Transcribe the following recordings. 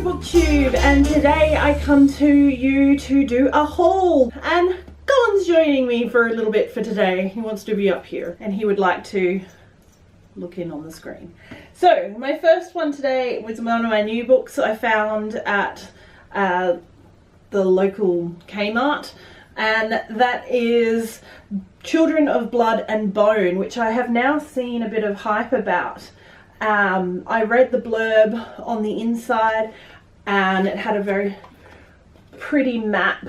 BookTube, and today I come to you to do a haul, and Colin's joining me for a little bit for today. He wants to be up here and he would like to look in on the screen. So my first one today was one of my new books I found at the local Kmart, and that is Children of Blood and Bone, which I have now seen a bit of hype about. I read the blurb on the inside and it had a very pretty map,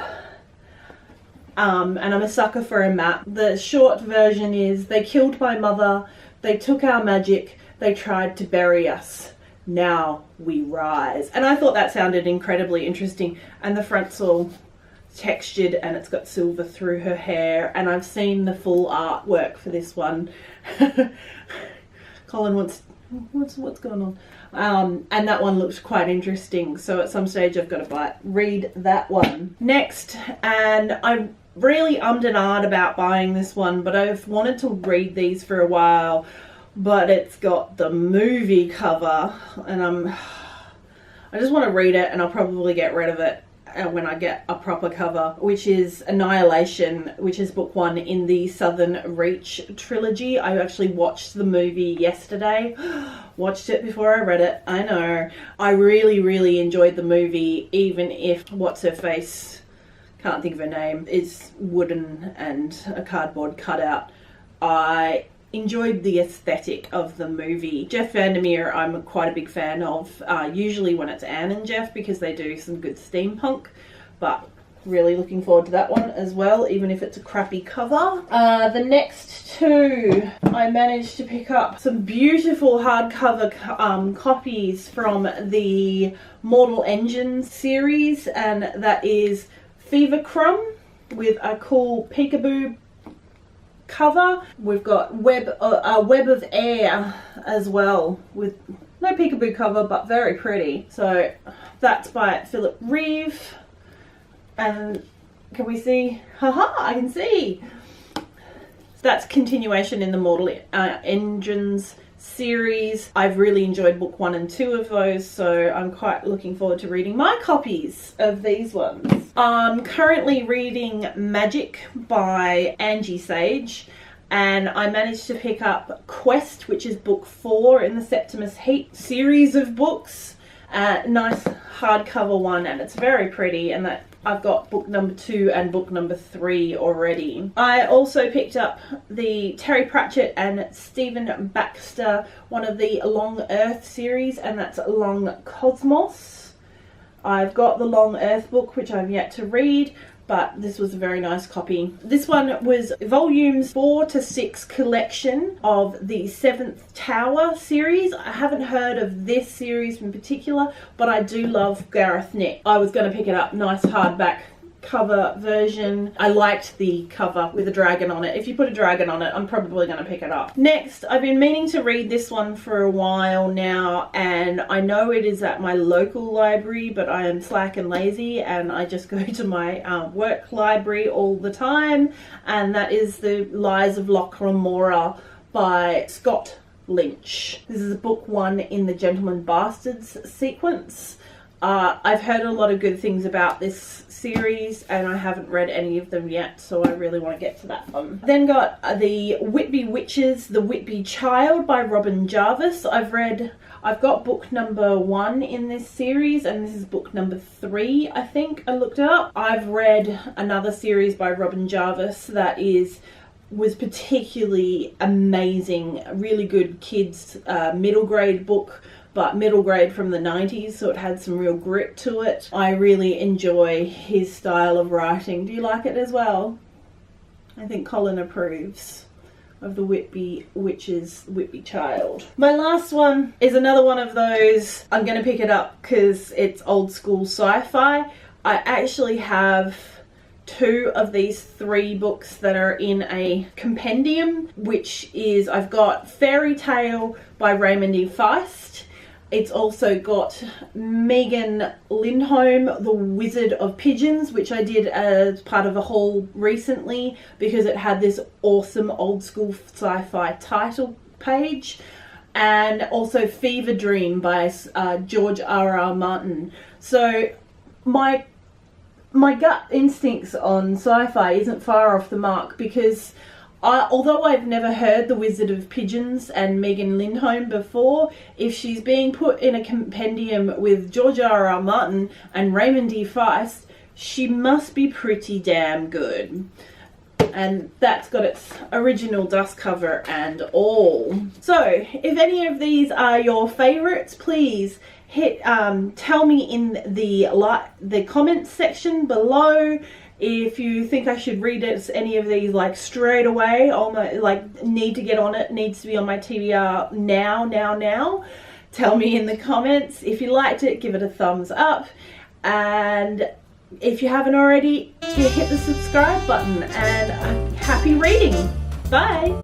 and I'm a sucker for a map. The short version is: they killed my mother, they took our magic, they tried to bury us, now we rise. And I thought that sounded incredibly interesting, and the front's all textured and it's got silver through her hair, and I've seen the full artwork for this one. Colin wants what's going on, and that one looks quite interesting, so at some stage I've got to read that one next. And I really ummed and ahed about buying this one, but I've wanted to read these for a while, but it's got the movie cover and I just want to read it, and I'll probably get rid of it when I get a proper cover, which is Annihilation, which is book one in the Southern Reach trilogy. I actually watched the movie yesterday. Watched it before I read it, I know. I really enjoyed the movie, even if what's her face, can't think of her name, is wooden and a cardboard cutout. I enjoyed the aesthetic of the movie. Jeff Vandermeer I'm quite a big fan of, usually when it's Anne and Jeff, because they do some good steampunk, but really looking forward to that one as well, even if it's a crappy cover. The next two, I managed to pick up some beautiful hardcover copies from the Mortal Engines series, and that is Fever Crumb with a cool peekaboo cover. We've got Web of Air as well, with no peekaboo cover but very pretty. So that's by Philip Reeve, and can we see? Haha, I can see. That's continuation in the Mortal Engines series. I've really enjoyed book 1 and 2 of those, so I'm quite looking forward to reading my copies of these ones. I'm currently reading Magic by Angie Sage, and I managed to pick up Quest, which is book 4 in the Septimus Heat series of books. Nice hardcover one, and it's very pretty, and that I've got book number 2 and book number 3 already. I also picked up the Terry Pratchett and Stephen Baxter, one of the Long Earth series, and that's Long Cosmos. I've got the Long Earth book, which I've yet to read, but this was a very nice copy. This one was volumes 4 to 6 collection of the Seventh Tower series. I haven't heard of this series in particular, but I do love Gareth Nick. I was going to pick it up, nice hardback cover version. I liked the cover with a dragon on it. If you put a dragon on it, I'm probably going to pick it up. Next, I've been meaning to read this one for a while now, and I know it is at my local library, but I am slack and lazy and I just go to my work library all the time, and that is The Lies of Loch Ramora by Scott Lynch. This is book 1 in the Gentleman Bastards sequence. I've heard a lot of good things about this series, and I haven't read any of them yet, so I really want to get to that one. Then got the Whitby Witches, The Whitby Child by Robin Jarvis. I've got book number 1 in this series, and this is book number 3, I think I looked it up. I've read another series by Robin Jarvis that was particularly amazing, really good kids middle grade book, but middle grade from the 90s, so it had some real grit to it. I really enjoy his style of writing. Do you like it as well? I think Colin approves of the Whitby Witches, Whitby Child. My last one is another one of those, I'm going to pick it up because it's old school sci-fi. I actually have 2 of these 3 books that are in a compendium, which is, I've got Fairy Tale by Raymond E. Feist. It's also got Megan Lindholm, The Wizard of Pigeons, which I did as part of a haul recently because it had this awesome old school sci-fi title page. and also Fever Dream by George R.R. Martin. So my gut instincts on sci-fi isn't far off the mark, because although I've never heard The Wizard of Pigeons and Megan Lindholm before, if she's being put in a compendium with George R.R. Martin and Raymond D. Feist, she must be pretty damn good. And that's got its original dust cover and all. So if any of these are your favorites, please tell me in the comments section below. If you think I should read any of these like straight away, need to get on it, needs to be on my TBR now, tell me in the comments. If you liked it, give it a thumbs up, and if you haven't already, hit the subscribe button, and happy reading. Bye.